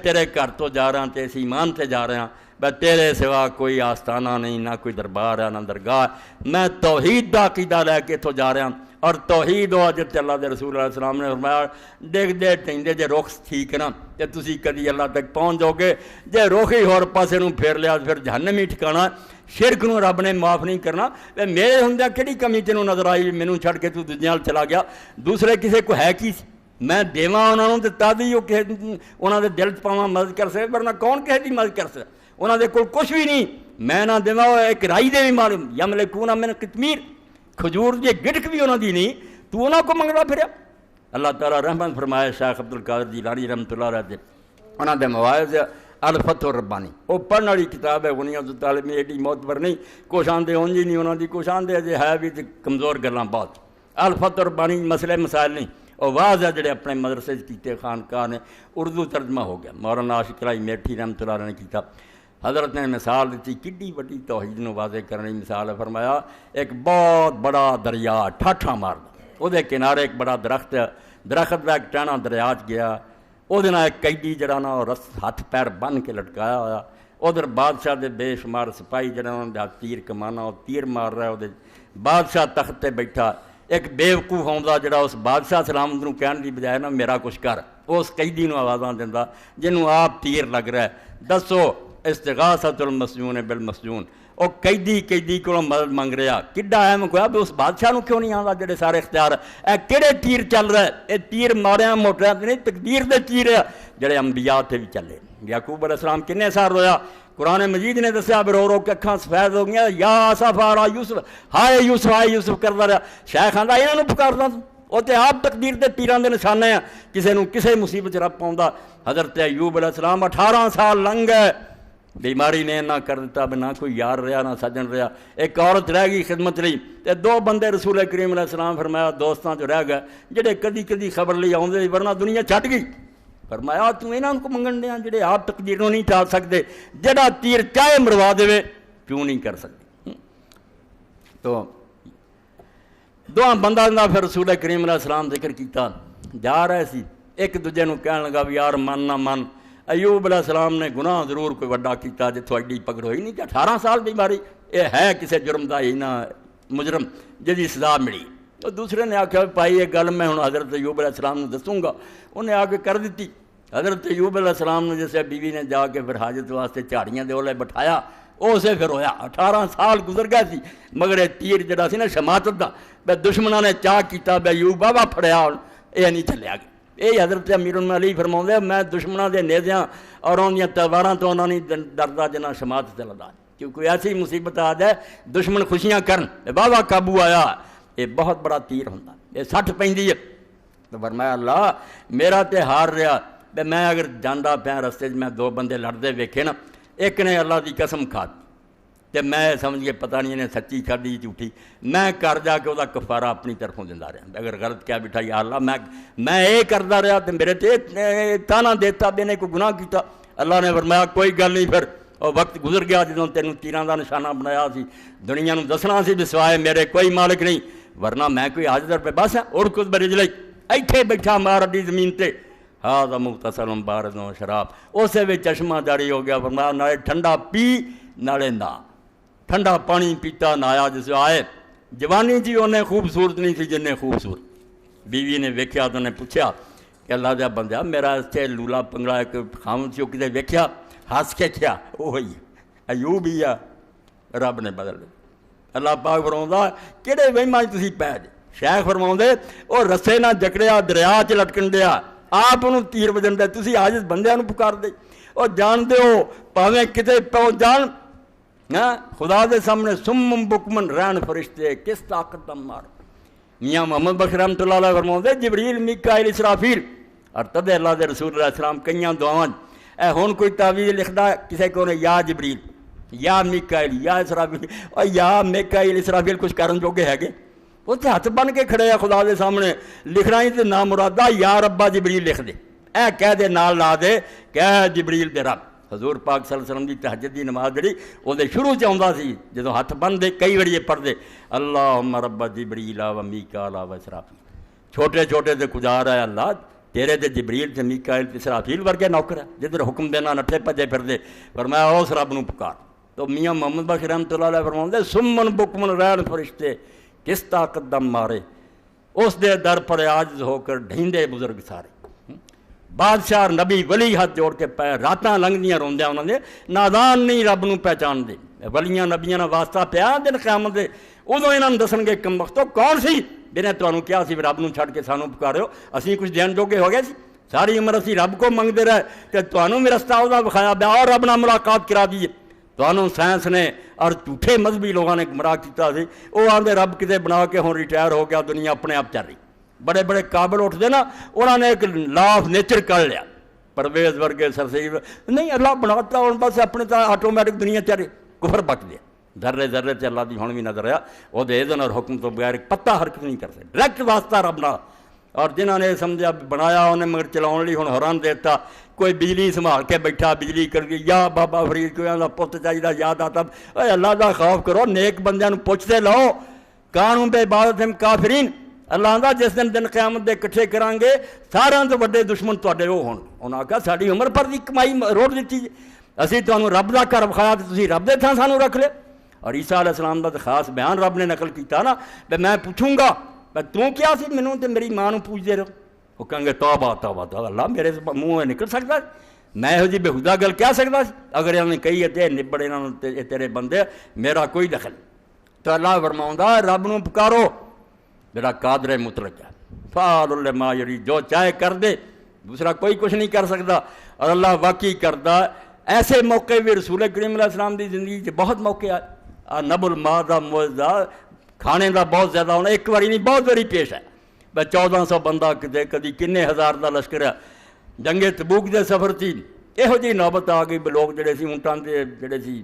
تیرے گھر تو جا رہا تے اس ایمان تے جا رہا بے تیرے سوا کوئی آستانہ نہیں، نہ کوئی دربار ہے، نہ درگاہ، میں توحید دا عقیدہ لے کے اتوں جا رہا اور توحید و حضرت اللہ دے رسول علیہ السلام نے فرمایا ڈگ دے ٹھنڈے جے رخ ٹھیک نا تے تسی کدی اللہ تک پہنچ جاؤ گے، جے رخ ہی ہور پاسے نوں پھیر لیا پھر جہنم ہی ٹھکانا، شرک نوں رب نے معاف نہیں کرنا۔ میرے ہوندیا کہڑی کمی تینوں نظر آئی مینوں چھڈ کے تو دنیا چلا گیا، دوسرے کسے کو ہے کی میں دیواں انہاں نوں تے تد ہی انہاں دے دل چ پاواں مدد کر سکے، ورنہ کون کہے دی مدد کر سکے؟ انہاں دے کول کچھ بھی نہیں، میں نہ دیواں ایک رائی دے بھی معلوم یملکون من قطمیر، کھجور دی گٹک بھی انہاں دی نہیں، تو انہاں کو منگدا پھریا۔ اللہ تعالیٰ رحمت فرمائے شیخ عبدالقادر جیلانی رحمۃ اللہ علیہ انہاں دے مواعظ الفتح الربانی، وہ پڑھن والی کتاب ہے، غنیۃ الطالب میں ایڈی معتبر نہیں، کچھ آندے اونج ہی نہیں انہاں دی، کچھ آندے اجے ہے بھی کمزور گلاں بہت۔ الفتح الربانی مسئلے مسائل نہیں، اور واضح ہے جڑے اپنے مدرسے کیتے خانقاہ نے، اردو ترجمہ ہو گیا، مولانا عاشق رائی میٹھی رحمۃ اللہ علیہ نے کیتا۔ حضرت نے مثال دیتی کڈی وڈی توحید نو واضح کرنے کی مثال ہے، فرمایا ایک بہت بڑا دریا ٹھاٹھا ماردا، وہ کنارے ایک بڑا درخت ہے، درخت کا ایک ٹہنا دریا چ گیا، وہ ایک قیدی جڑا نا ہاتھ پیر بن کے لٹکایا ہوا، ادھر بادشاہ دے بے شمار سپاہی جڑا نا تیر کمانا، وہ تیر مار رہا ہے، وہ بادشاہ تخت تے بیٹھا، ایک بیوقوف آਉਂਦਾ جڑا اس بادشاہ سلامت نوں کہن دی بجائے نا میرا کچھ کر، اس قیدی نوں آوازاں دیندا جنوں آپ تیر لگ رہا ہے، دسو استغاثۃ المسجون بالمسجون، وہ قیدی کو مدد منگ رہا، کڈا اہم کوئی اب اس بادشاہ نوں کیوں نہیں آندا جڑے سارے اختیار اے کہڑے تیر چل رہا ہے، اے تیر ماریا موٹرا تے نہیں، تقدیر دے تیر ہے جڑے انبیاء تے بھی چلے۔ یعقوب علیہ السلام کنے سال رویا، قرآن مجید نے دسیا بھی رو رو کے اکھاں سفید ہو گیا، یا آصف آ رہا یوسف، ہائے یوسف کردا رہا، شیخ آندا انہاں نوں پکاردا وہ تے آپ تقدیر دے تیراں دے نشانے ہیں، کسے نوں کسے مصیبت رب پاوندا۔ حضرت ایوب علیہ السلام 18 سال لنگ گئے، بیماری نے نہ کر دیتا، نہ کوئی یار رہا نہ سجن رہا، ایک عورت رہ گئی خدمت لی، تے 2 بندے رسول کریم علیہ السلام فرمایا دوستاں جو رہ گئے جڑے کدی خبر لی آؤندے ورنہ دنیا چھٹ گئی، فرمایا تو انہاں کو منگن دیاں جڑے آپ تقدیر نوں نہیں ٹال سکتے، جڑا تیر چاہے مروا دے کیوں نہیں کر سکتے۔ تو 2 بندہ دا پھر رسول کریم علیہ السلام ذکر کیتا، جا رہے سی، ایک دوجے نوں کہن لگا بھی یار من نہ من، ایوب علیہ السلام نے گناہ ضرور کوئی وڈا کیتا جتوں ایڈی پکڑ ہوئی نہیں کہ 18 سال بیماری، یہ ہے کسی جرم دا ہی نہ مجرم جدی سزا ملی۔ تو دوسرے نے آخیا بھائی یہ گل میں ہوں حضرت ایوب علیہ السلام نے دسوں گا، انہیں آ کے کر دیتی۔ حضرت ایوب علیہ السلام نے جیسے بیوی نے جا کے پھر حاجت واسطے جھاڑیاں دے اولے بٹھایا، اسے پھر ہویا 18 سال گزر گئے سی، مگر یہ تیر جڑا سی نا شماتت دا بے دشمنوں نے چاہ کیتا بے ایوب بابا پھڑیا، یہ نہیں چلیا گیا۔ یہ حضرت امیر علی فرماؤں میں دشمنوں کے نیزیاں اور انہوں تلواراں تو انہوں نہیں ڈردا جنہ شماعت سے لگا، کیونکہ کوئی ایسی مصیبت آ جائے دشمن خوشیاں کرن بابا قابو آیا، یہ بہت بڑا تیر ہوتا، یہ 60 پیندی ہے۔ تو فرمایا اللہ میرا تے ہار رہا، میں اگر جانا پیا رستے میں 2 بندے لڑتے ویکھے نا، ایک نے اللہ کی قسم کھا تے میں سمجھ کے پتہ نہیں انہیں سچی کھڑی جھوٹھی، میں کر جا کے وہ کفارہ اپنی طرفوں دینا رہا، اگر غلط کیا بٹھا یا اللہ میں یہ کرتا رہا تو میرے تے تانا دیتا بھی نے کوئی گناہ کیتا۔ اللہ نے فرمایا کوئی گل نہیں، پھر اور وقت گزر گیا جدوں تینوں تیراں دا نشانہ بنایا سی، دنیا نوں دسنا سی بھی سوائے میرے کوئی مالک نہیں، ورنہ میں کوئی حاضر پہ بس ہے اور کچھ برجلئی ایتھے بیٹھا مار دی زمین تے، ہاں مختصر بارد و شراب، اسے بھی چشمہ جاری ہو گیا، فرمایا نالے ٹھنڈا پی نالے نہ، ٹھنڈا پانی پیتا نایا جس آئے، جوانی جی انہیں خوبصورت نہیں تھی جنہیں خوبصورت۔ بیوی نے ویکھیا تو انہیں پوچھا کہ اللہ دیا بندہ میرا اتنے لولا پنگڑا ایک خامد سی کتے ویکھیا ہس کے کیا وہی ایوب ہی آ، رب نے بدل دیا۔ اللہ پاک فرماؤں کہڑے وہماں تسی پے جے، شیخ فرماؤں وہ رسے نہ جکڑیا دریا چ لٹکن دیا، آپ انہوں تیر وجن دے، تسی عاجز بندیاں نوں پکار دے، اور جان دے ہو پاویں کتے پہنچ جان خدا دے سامنے سمم بکمن رہن فرشتے کس طاقت دا مار۔ میاں محمد بخش رحمۃ اللہ علیہ فرماؤں جبریل میکائیل اسرافیل اور تدے اللہ دے رسول علیہ السلام کئیاں دعاواں اے ہن کوئی تعویذ لکھدا کسے کو نے یا جبریل یا میکائیل یا اسرافیل، اور یا میکائیل اسرافیل کچھ کرن جوگے ہے گے، وہ تے ہاتھ بن کے کھڑے ہیں خدا دے سامنے، لکھنا ہی تے نامرادہ یا ربا جبریل لکھ دے، اے کہہ دے نال لا دے کہہ جبریل دے رب۔ حضور پاک صلی اللہ علیہ وسلم دی تہجد دی نماز جڑی وہ شروع چ آਉਂدا سی جدوں ہاتھ بن دے کئی واری پڑھ دے اللہم رب جبریل و میکائیل و اسرافیل، چھوٹے چھوٹے تے گزار ہے اللہ تیرے تے جبریل تے میکائیل تے اسرافیل ورگے نوکر ہے جدھر حکم دینا نٹھے پجے پھردے، فرمایا اس رب نو پکار۔ تو میاں محمد بخش رحمۃ اللہ علیہ فرماؤندے سمن بکمن رین فرشتے کس طاقت دم مارے، اس دے در پر عاجز ہو کر ڈھیندے بزرگ سارے۔ بادشاہ نبی ولی ہاتھ جوڑ کے پے راتاں لنگدیاں روندیاں انہاں دے، نادان نہیں رب نو پہچان دے۔ ولیاں نبیاں نال واسطہ پیا دن قیامت دے، ادوں انہاں نوں دسن گے کم وقت کون سی جنہیں تمہیں کیا سی رب نو چھڈ کے سانوں پکارو، اسی کچھ دین جوگے ہو گئے سی، ساری عمر اسی رب کو منگتے رہے کہ تمہیں بھی رستہ وہ بکھایا بیا اور رب نال ملاقات کرا دیے۔ تمہیں سائنس نے اور جھوٹے مذہبی لوگوں نے گمراہ کیتا سی، وہ آدھے رب کتے بنا کے ہوں ریٹائر ہو گیا، دنیا اپنے آپ چل رہی۔ بڑے بڑے قابل اٹھتے نا، انہوں نے ایک لا آف نیچر کر لیا، پرویز ورگے سرسید نہیں اللہ بناتا ہوں بس اپنے تا آٹومیٹک دنیا چل رہی، کفر بک دیا۔ ذرے ذرے سے اللہ دی ہن بھی نظر آیا، وہ اذن اور حکم تو بغیر ایک پتا حرکت نہیں کر سکتے، ڈائریکٹ واسطہ رب نال۔ اور جنہوں نے سمجھا بنایا انہیں مگر چلاؤ لی ہوں حرام دیتا، کوئی بجلی سنبھال کے بیٹھا بجلی کر گئی، یا بابا فرید کوئی آدھا پت چاہیے یاد آتا، اے اللہ دا خوف کرو، نیک بندیاں پوچھتے لو، کانوں بے عبادت ہم کافرین۔ اللہ آندا جس دن قیامت دے کٹھے کران گے ساراں تو بڑے دشمن تواڈے وہ ہون۔ انہاں کہا ساڈی عمر پر دی کمائی روڑ دیتی، اسی تانوں رب دا گھر وکھایا تے تسی رب دے تھاں سانوں رکھ لے۔ اور عیسیٰ علیہ السلام دا خاص بیان رب نے نقل کیتا نا، میں پوچھوں گا تو کیا سی مینوں تے میری ماں نوں پوچھدے رہو، وہ کہیں گے توبہ توبہ توبہ، اللہ میرے منہ نکل سکتا میں یہو جی بےہودہ گل کہہ سکتا سی؟ اگر انہوں نے کہی ہے نبڑ انہوں نے تیرے بندے میرا کوئی دخل۔ تو اللہ فرماؤندا رب نوں پکارو جڑا قادر مطلق ہے، فعال لما یرید، جو چاہے کر دے، دوسرا کوئی کچھ نہیں کر سکتا۔ اور اللہ واقعی کردا، ایسے موقع بھی رسول کریم علیہ السلام دی زندگی چ بہت موقع آئے، نب الماء دا معجزہ کھانے دا بہت زیادہ ہونا، ایک باری نہیں بہت باری پیش ہے۔ 1400 بندہ کدے کدی کنے ہزار دا لشکر ہے، جنگ تبوک دے سفر تھی، یہو جی نوبت آ گئی، لوگ جڑے سی اونٹاں دے جڑے سی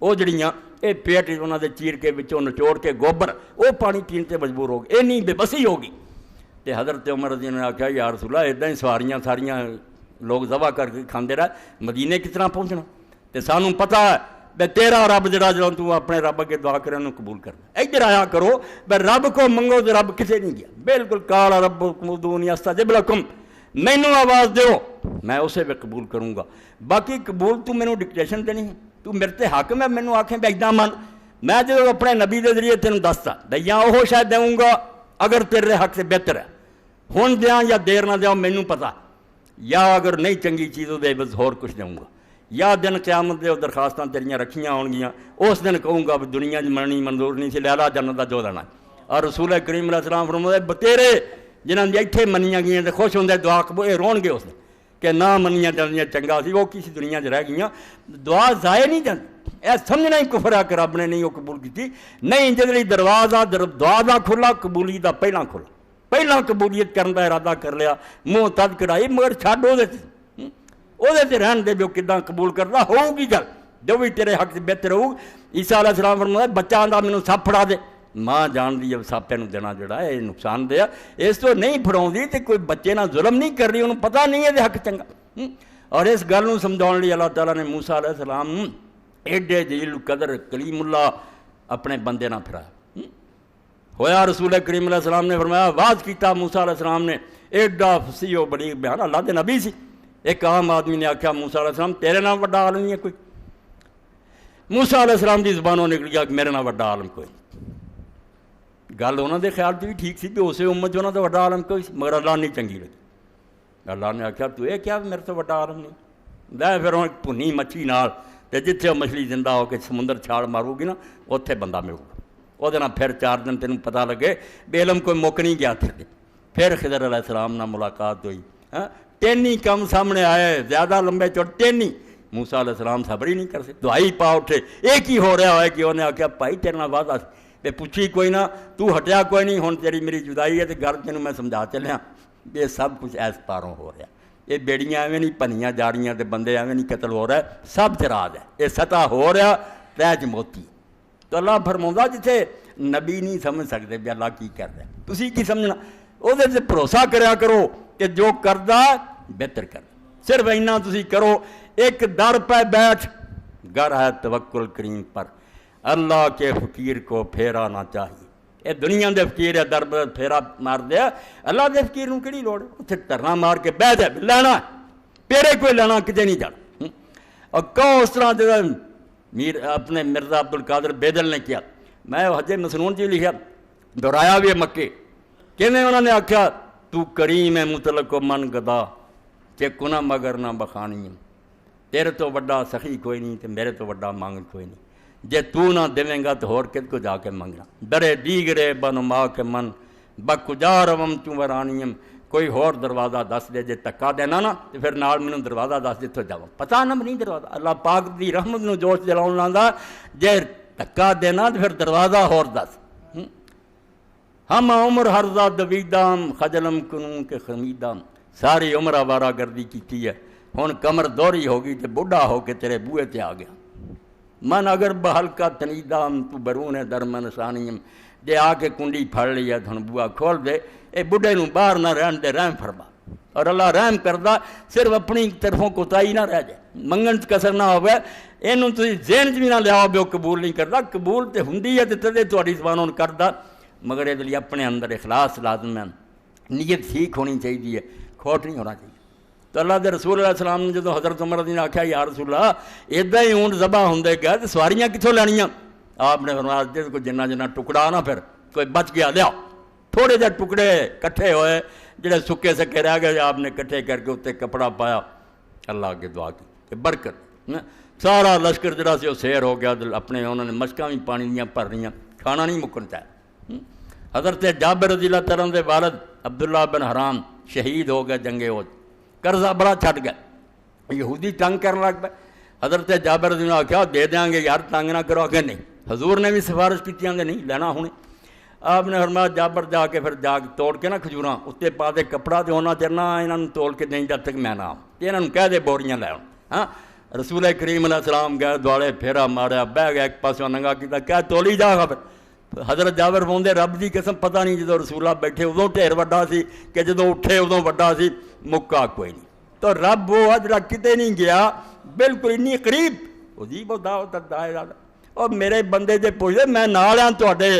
وہ جڑیاں یہ پیٹ انہوں نے چیر کے بچوں نچوڑ کے گوبر وہ پانی پین تے مجبور ہو گئے، اینی بے بسی ہو گئی۔ تے حضرت عمر رضی اللہ نے آخیا یا رسول اللہ ادا ہی سواریاں ساریاں لوگ ذبح کر کے کھاندے رہے، مدینے کس طرح پہنچنا؟ تے سانوں پتہ ہے بے تیرا رب جڑا جڑا تو اپنے رب اگے دعا کرے انہوں قبول کرنا، ادھر آیا کرو بے رب کو منگو تے رب کسے نہیں گیا، بالکل قال ربکم ادعونی استجب لکم، مینوں آواز دیو میں اسے بھی قبول کروں گا، باقی قبول تو مینوں ڈکٹیشن دینی ہے، تو میرے تے حاکم ہے، مینوں آکھیں بے ادا من، میں جو اپنے نبی دے ذریعے تینوں دستا دیا وہ شاید دوں گا اگر تیرے حق سے بہتر ہے، ہن دیاں یا دیر نہ دیاں مینوں پتا، یا اگر نہیں چنگی چیز دے بس ہور کچھ دوں گا، یا دن قیامت دے درخواستاں تیریاں رکھیاں ہون گیاں، اس دن کہوں گا دنیا مننی منظور نہیں سی، لہلا جنت دا جو دینا۔ اور رسول کریم علیہ السلام فرماتے بتیرے جنہاں دی ایتھے منیاں گئیاں تے خوش ہوندے دعا قبول رون گے اس دن کہ نہ منیاں جانیاں چنگا سی، وہ کسی دنیا 'چ رہ گئیاں، دعا ضائع نہیں جاندی، اے سمجھنا ہی کفر ہے کہ رب نے نہیں وہ قبول کی، نہیں جدری دروازہ دعا دا کھلا قبولیت دا پہلاں کھلا، پہلاں قبولیت کرن دا ارادہ کر لیا، منہ تد کڑائی مگر چھڈ وہ رہن دے جو کداں قبول کرتا ہوگی گل جو بھی تیرے حق سے بہتر ہوگی۔ عیسیٰ علیہ السلام فرمایا بچہ آندا مینوں سپ پھڑا دے، ماں جان دی ساپے نوں دینا جڑا ہے نقصان دیا، اس تو نہیں پھڑاؤندی تے کوئی بچے نہ ظلم نہیں کر رہی، انہوں پتہ نہیں ہے دے حق چنگا۔ اور اس گل نوں سمجھاؤن لئی اللہ تعالیٰ نے موسیٰ علیہ السلام ایڈے جلیل القدر کلیم اللہ اپنے بندے نہ پھرایا ہویا۔ رسول کریم علیہ السلام نے فرمایا واز کیتا موسیٰ علیہ السلام نے، ایڈا فصیح و بلیغ بیان، اللہ دے نبی سی۔ ایک عام آدمی نے آخیا موسیٰ علیہ السلام تیرے نام وڈا عالم نہیں ہے کوئی؟ موسیٰ علیہ السلام دی زبانوں نکل گیا کہ میرے نام وڈا عالم کوئی۔ گل انہوں دے خیال بھی ٹھیک سی کہ اسے امت جو انہوں دا وڈا عالم کوئی سی، مگر اللہ نہیں چنگی لگی۔ اللہ نے آخیا تو یہ کیا میرے تو وڈا عالم نہیں؟ لے پھر ہوں پھنی مچھی نال تے جتھے مچھلی زندہ ہو کے سمندر چھاڑ مارو گی نا اتنے بندہ ملے گا، وہ پھر 4 دن تینوں پتہ لگے بے علم کوئی مک نہیں گیا تھے۔ پھر خضر علیہ السلام نال ملاقات ہوئی، تینی کم سامنے آئے زیادہ لمبے چوٹ تینی، موسیٰ علیہ السلام صبر ہی نہیں کر سکتے، دعائی پا اٹھے، ایک ہی ہو رہا ہے کہ انہیں آخیا بھائی تیرے نال وعدہ تے پوچھی کوئی نہ، تو ہٹیا کوئی نہیں، ہن تیری میری جدائی ہے تے گھر تینوں میں سمجھا چلیا، یہ سب کچھ ایس پاروں ہو رہا، یہ بیڑیاں ایویں نہیں پنیاں جا رہی تے بندے ایویں نہیں قتل ہو رہا ہے، سب چراغ ہے، یہ سطح ہو رہا تیج موتی۔ تو اللہ فرماؤندا جتھے نبی نہیں سمجھ سکتے بھی اللہ کی کر رہا ہے، تسی کی سمجھنا، وہ بھروسہ کریا کرو کہ جو کردہ بہتر کر، صرف اینا تسی کرو، ایک در پہ بیٹھ، گر ہے توکل کریم پر، اللہ کے فقیر کو پھیرا نہ چاہیے، یہ دنیا دے فقیر ہے در بدر پھیرا مار دیا اللہ دے فقیر نوں کہڑی لوڑ اتنے دھرنا مار کے بہ جائے لینا پیرے کوئی لینا کتے نہیں جانا اور کہو اس طرح میر اپنے مرزا عبد القادر بیدل نے کیا میں حج مسنون جی لکھا دہرایا بھی ہے مکے کیویں انہوں نے آخیا تو کریم ہے مطلق و من گدا کہ کنا مگر نہ بخانی تیرے تو وڈا سخی کوئی نہیں تے میرے تو وڈا مانگ کوئی نہیں جے تو نہ دیویں گا تو ہور کد کو جا کے منگنا درے دیگرے بنما کے من بکجا روم تو ورانیم کوئی ہور دروازہ دس دے جے تکا دینا نا تو پھر نال مینوں دروازہ دس جتوں جاواں پتہ نہ نہیں دروازہ اللہ پاک دی رحمت نو جوش دلاؤن لاندا جے تکا دینا تو پھر دروازہ ہور دس ہم عمر ہرزہ دویدام خجلم کنوں کے خمیدام ساری عمر آوارہ گردی کی ہے ہن کمر دوری ہوگی تے بڑھا ہو کے تیرے بوئے تے آ گیا من اگر بہل کا تنیدام تو برون در من ثانیم جے آ کے کنڈی پھڑ لی ہے تھن بوا کھول دے اے بڑھے نوں باہر نہ رہن دے رحم فرما اور اللہ رحم کردہ صرف اپنی طرفوں کوتاہی نہ رہ جائے منگن کسر نہ ہوئے اینوں تسی ذہن چ بھی نہ لیاؤ بھی قبول نہیں کردا قبول تے ہوندی ہے تے تدے تہاڈی زبانوں کردا مگر یہ لیے اپنے اندر اخلاص لازم ہے نیت ٹھیک ہونی چاہیے ہے کھوٹ نہیں ہونا چاہیے تو اللہ دے رسول علیہ السلام نے جدو حضرت عمر نے آخیا یا رسول اللہ ادا ہی اونٹ ذبح ہوندے گئے تو سواریاں کتوں لینیاں آپ نے فرمایا جس کو جنہ جنہ ٹکڑا نہ پھر کوئی بچ گیا لیا تھوڑے جہے ٹکڑے کٹھے ہوئے جڑے سکے سکے رہ گئے آپ نے کٹھے کر کے اتنے کپڑا پایا اللہ کے دعا کی کہ برکت سارا لشکر جڑا سی وہ سیر ہو گیا اپنے انہوں نے مشکاں بھی پانی دیاں بھر رہی کھانا نہیں مکن چاہے حضرت جابر رضی اللہ تعالیٰ دے والد عبداللہ بن حرام شہید ہو گئے جنگ احد قرضہ بڑا چھٹ گیا یہودی تنگ کرنے لگ پہ حضرت جابر رضی اللہ کیا دے دیں گے یار تنگ نہ کرو کہ نہیں حضور نے بھی سفارش کی نہیں لینا ہونے آپ نے فرمایا جابر جا کے پھر جا کے توڑ کے نہ کھجوراں اتنے پا دے کپڑا تو ہونا چرنا یہاں توڑ کے نہیں جب تک میں نہ آؤں یہاں کہہ دے بوریاں لے آؤں ہاں رسول کریم علیہ السلام گئے دوڑے پھیرا ماریا بہ گیا ایک پاسوں ننگا کیا کیا تولی جا گا پھر حضرت جابر پاؤں رب دی قسم پتہ نہیں جدو رسولہ بیٹھے ادوں ڈھیر وڈا سی کہ جدو اٹھے ادوں وڈا سی مکا کوئی نہیں تو رب وہ جڑا کتے نہیں گیا بالکل انی قریب عجیب دائرہ اور میرے بندے جے پوچھتے میں نال ہاں تواڈے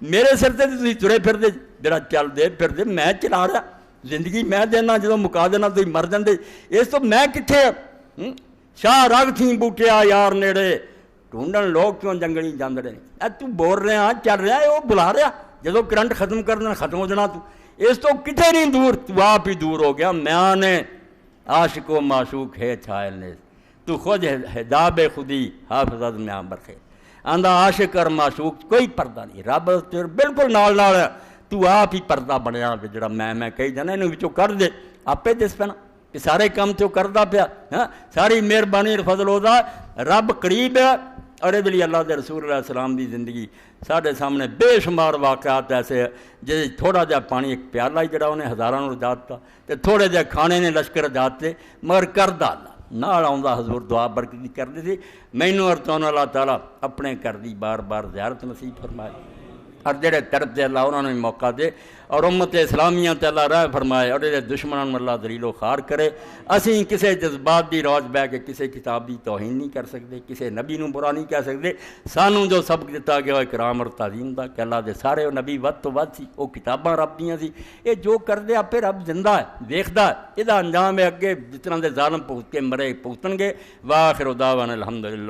میرے سر تے تسی ترے پھر دے جڑا چل دے پھر دے میں چلا رہا زندگی میں دینا جدو مکا دینا تسی مر جاندے اس تو میں کتھے شاہ رگ تھی بوٹیا یار نیڑے ڈھونڈن لوگ کیوں جنگلی جاندڑے اے تو بول رہے ہاں چل رہا ہے وہ بلا رہا جدو کرنٹ ختم کر دینا ختم ہو جانا تو اس تو کتنے نہیں دور تو آپ ہی دور ہو گیا میں نے عاشق و معشوق ہے چھائل نے تو خود حجاب خودی حافظت میں برخے آندہ عاشق اور معشوق کوئی پردہ نہیں رب بالکل نال نال تو آپ ہی پردہ بنیا جڑا میں کہی جانا انہوں وچوں کر دے آپے دس پینا کہ سارے کام تو کردا پیا ہاں ساری مہربانی فضل ہودا رب قریب ہے اور یہ لیے اللہ دے رسول علیہ السلام دی زندگی سارے سامنے بے شمار واقعات ایسے جی تھوڑا جہا پانی ایک پیالہ ہی جڑا انہیں ہزاراں نوں رجات تا تے تھوڑے جہے کھانے نے لشکر رجات تے مگر کردا اللہ نال آؤندا حضور دعا برکتی کردی سی مینوں اور تانوں اللہ تعالیٰ اپنے کر دی بار بار زیارت نصیب فرمائے اور جڑے طرف تے اللہ انہوں نے موقع دے اور امت اسلامیہ تے اللہ راہ فرمائے اور یہ دشمنان اللہ دلیل و خار کرے اسی کسے جذبات دی روج بہ کے کسے کتاب دی توہین نہیں کر سکتے کسے نبی نوں برا نہیں کہہ سکتے سانوں جو سبق دتا گیا اکرام اور تعظیم دا کہ اللہ دے سارے نبی ود تو ود سی وہ کتاباں رب دیاں سی یہ جو کر دے آپ رب زندہ ہے ویکھدا ہے یہ انجام ہے اگے جس طرح دے ظالم بھگت کے مرے بھگتن گے واخر دعوانا الحمدللہ